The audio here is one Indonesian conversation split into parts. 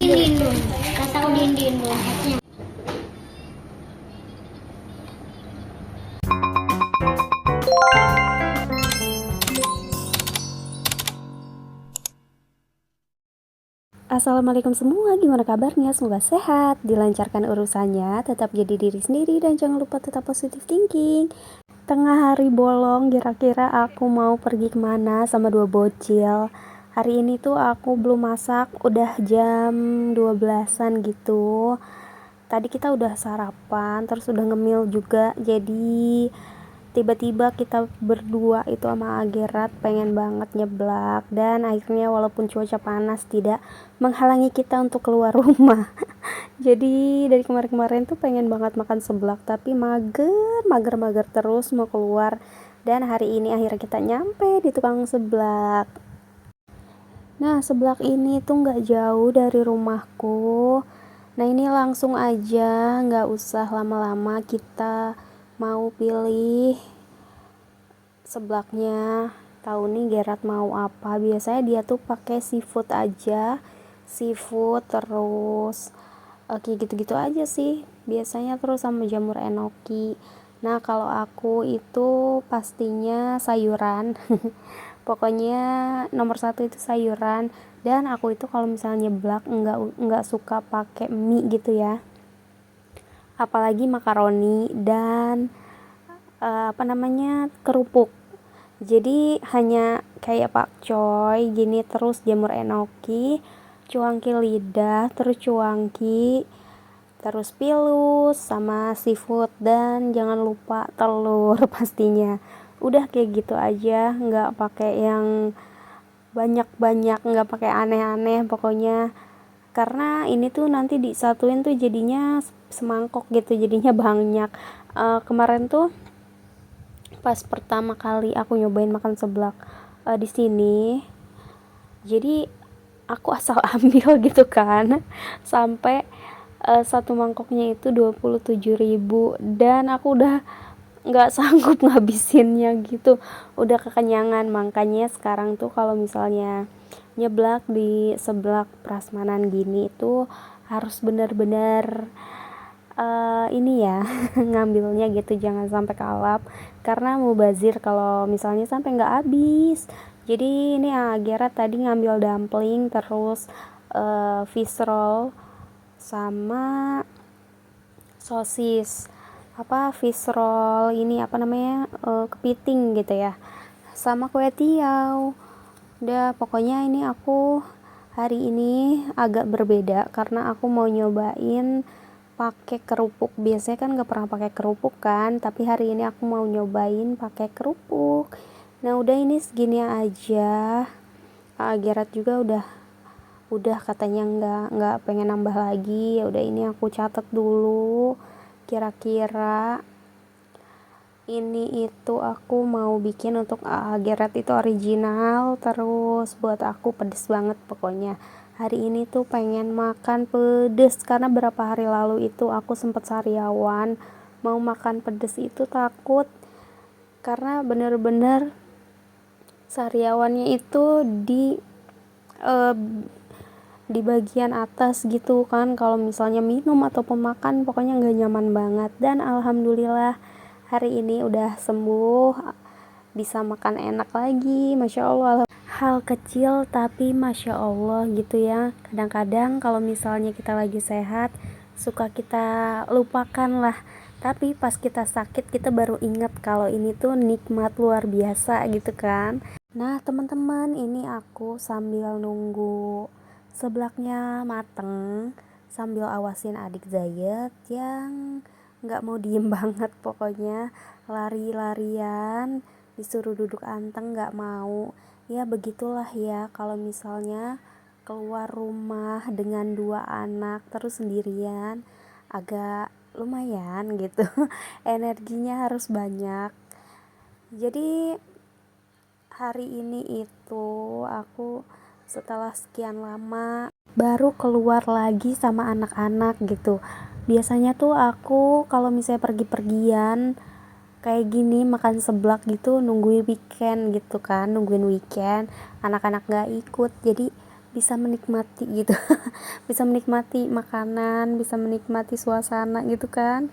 Dindun, nggak tahu dindun esnya. Assalamualaikum semua, gimana kabarnya? Semoga sehat, dilancarkan urusannya, tetap jadi diri sendiri dan jangan lupa tetap positive thinking. Tengah hari bolong, kira-kira aku mau pergi kemana sama dua bocil. Hari ini tuh aku belum masak, udah jam 12-an gitu. Tadi kita udah sarapan, terus udah ngemil juga, jadi tiba-tiba kita berdua itu sama Agerat pengen banget nyeblak, dan akhirnya walaupun cuaca panas tidak menghalangi kita untuk keluar rumah. Jadi dari kemarin-kemarin tuh pengen banget makan seblak, tapi mager terus mau keluar, dan hari ini akhirnya kita nyampe di tukang seblak. Nah, seblak ini tuh nggak jauh dari rumahku. Nah, ini langsung aja, nggak usah lama-lama, kita mau pilih seblaknya. Tahu nih Gerard mau apa? Biasanya dia tuh pakai seafood aja, seafood terus kayak gitu-gitu aja sih biasanya, terus sama jamur enoki. Nah, kalau aku itu pastinya sayuran. Pokoknya nomor satu itu sayuran, dan aku itu kalau misalnya nyeblak nggak suka pakai mie gitu ya, apalagi makaroni dan kerupuk. Jadi hanya kayak pakcoy gini, terus jamur enoki, cuangki lidah, terus cuangki, terus pilus sama seafood, dan jangan lupa telur pastinya. Udah kayak gitu aja, nggak pakai yang banyak-banyak, nggak pakai aneh-aneh pokoknya, karena ini tuh nanti disatuin tuh jadinya semangkok gitu, jadinya banyak. Kemarin tuh pas pertama kali aku nyobain makan seblak di sini, jadi aku asal ambil gitu kan, sampai satu mangkoknya itu 27.000, dan aku udah nggak sanggup ngabisinnya gitu, udah kekenyangan. Makanya sekarang tuh kalau misalnya nyeblak di seblak prasmanan gini itu harus bener-bener ini ya, ngambilnya gitu, jangan sampai kalap, karena mubazir kalau misalnya sampai nggak habis. Jadi ini Agera tadi ngambil dumpling, terus fish roll sama sosis, fish roll ini kepiting gitu ya, sama kue tiaw. Udah, pokoknya ini aku hari ini agak berbeda karena aku mau nyobain pakai kerupuk. Biasanya kan nggak pernah pakai kerupuk kan, tapi hari ini aku mau nyobain pakai kerupuk. Nah, udah ini segini aja. Gerard juga udah katanya nggak pengen nambah lagi. Ya udah, ini aku catat dulu kira-kira ini itu aku mau bikin untuk Gerard itu original, terus buat aku pedes banget pokoknya. Hari ini tuh pengen makan pedes karena berapa hari lalu itu aku sempet sariawan, mau makan pedes itu takut karena bener-bener sariawannya itu eh, di bagian atas gitu kan, kalau misalnya minum ataupun makan pokoknya nggak nyaman banget. Dan alhamdulillah hari ini udah sembuh, bisa makan enak lagi, masya Allah. Hal kecil tapi masya Allah gitu ya, kadang-kadang kalau misalnya kita lagi sehat suka kita lupakan lah, tapi pas kita sakit kita baru ingat kalau ini tuh nikmat luar biasa gitu kan. Nah teman-teman, ini aku sambil nunggu seblaknya mateng, sambil awasin adik Zayed yang nggak mau diem banget pokoknya, lari-larian, disuruh duduk anteng nggak mau. Ya begitulah ya, kalau misalnya keluar rumah dengan dua anak terus sendirian, agak lumayan gitu. Energinya harus banyak. Jadi hari ini itu aku setelah sekian lama baru keluar lagi sama anak-anak gitu. Biasanya tuh aku kalau misalnya pergi-pergian kayak gini makan seblak gitu nungguin weekend gitu kan, nungguin weekend anak-anak gak ikut, jadi bisa menikmati gitu bisa menikmati makanan, bisa menikmati suasana gitu kan.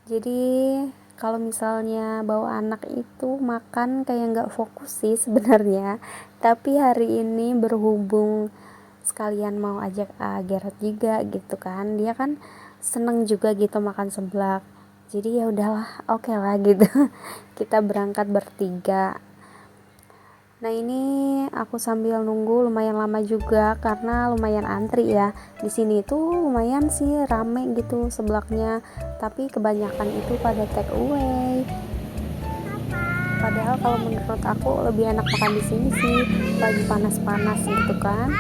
Jadi kalau misalnya bawa anak itu makan kayak nggak fokus sih sebenarnya, tapi hari ini berhubung sekalian mau ajak Gerard juga gitu kan, dia kan seneng juga gitu makan seblak, jadi ya udahlah, oke lah gitu kita berangkat bertiga. Nah ini aku sambil nunggu lumayan lama juga karena lumayan antri ya. Di sini tuh lumayan sih rame gitu seblaknya, tapi kebanyakan itu pada take away. Padahal kalau menurut aku lebih enak makan di sini sih, lagi panas-panas gitu kan.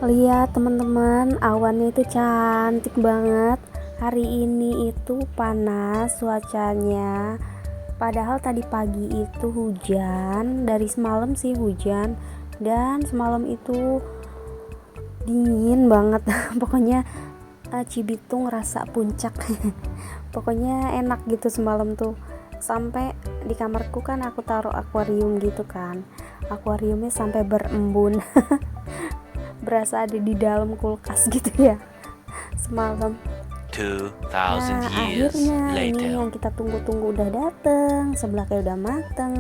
Lihat teman-teman, awannya itu cantik banget. Hari ini itu panas cuacanya. Padahal tadi pagi itu hujan, dari semalam sih hujan, dan semalam itu dingin banget. Pokoknya Cibitung rasa puncak. Pokoknya enak gitu semalam tuh. Sampai di kamarku kan aku taruh akuarium gitu kan. Akuariumnya sampai berembun. Berasa ada di dalam kulkas gitu ya semalam. 2000 years Akhirnya ini later. yang kita tunggu-tunggu udah dateng, sebelaknya udah mateng.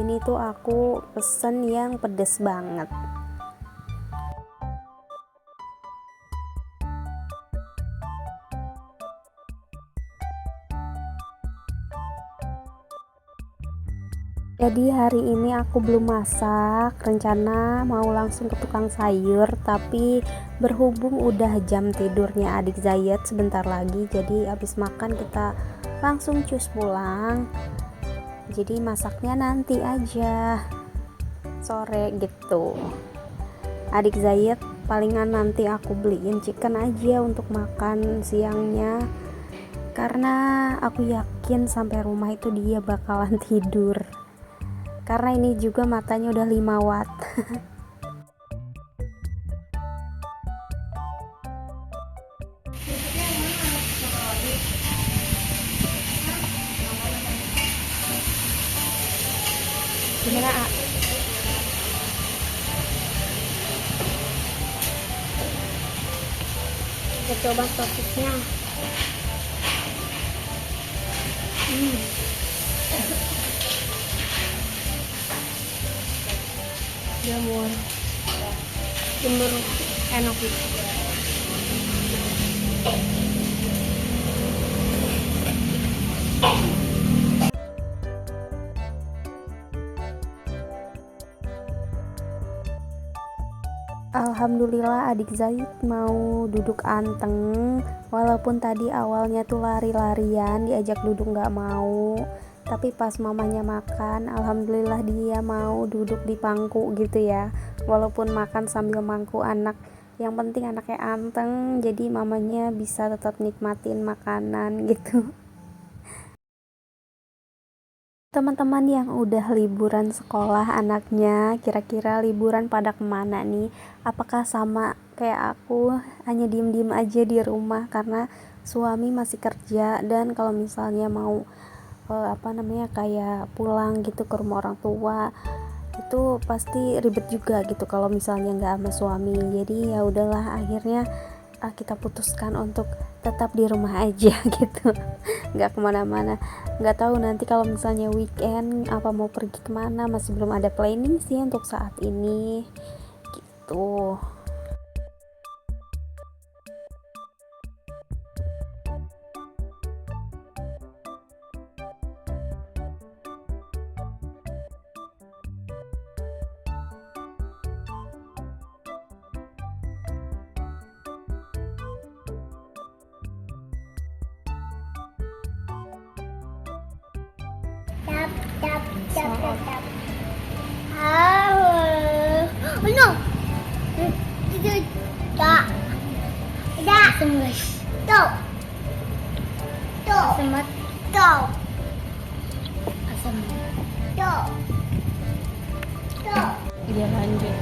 Ini tuh aku pesen yang pedes banget. Jadi hari ini aku belum masak, rencana mau langsung ke tukang sayur, tapi berhubung udah jam tidurnya adik Zayed sebentar lagi, jadi habis makan kita langsung cus pulang. Jadi masaknya nanti aja sore gitu. Adik Zayed palingan nanti aku beliin chicken aja untuk makan siangnya, karena aku yakin sampai rumah itu dia bakalan tidur. Karena ini juga matanya udah 5 watt. Gimana, A? Kita coba sosisnya. Jamur Jemur enak gitu. Alhamdulillah adik Zaid mau duduk anteng, walaupun tadi awalnya tuh lari-larian diajak duduk nggak mau, tapi pas mamanya makan alhamdulillah dia mau duduk di pangku gitu ya, walaupun makan sambil mangku anak, yang penting anaknya anteng jadi mamanya bisa tetap nikmatin makanan gitu. Teman-teman yang udah liburan sekolah anaknya, kira-kira liburan pada kemana nih? Apakah sama kayak aku, hanya diem-diem aja di rumah karena suami masih kerja, dan kalau misalnya mau kayak pulang gitu ke rumah orang tua, itu pasti ribet juga gitu kalau misalnya nggak sama suami. Jadi ya udahlah, akhirnya kita putuskan untuk tetap di rumah aja gitu, nggak kemana-mana. Nggak tahu nanti kalau misalnya weekend apa mau pergi kemana, masih belum ada planning sih untuk saat ini gitu. Tap, tap, tap, tap, tap. Oh no. Tak. Tidak. Asam guys. Tuh. Tuh. Asam. Tuh. Asam. Tuh. Tuh. Dia lanjut.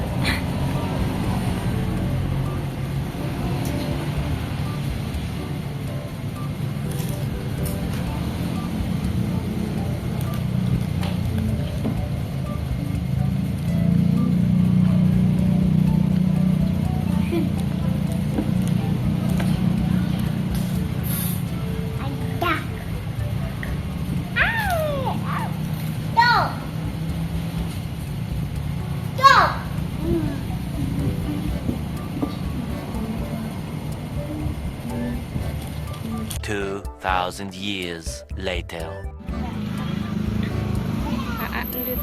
Ada. Tuh. Tuh. 2,000 years later. Lanjut.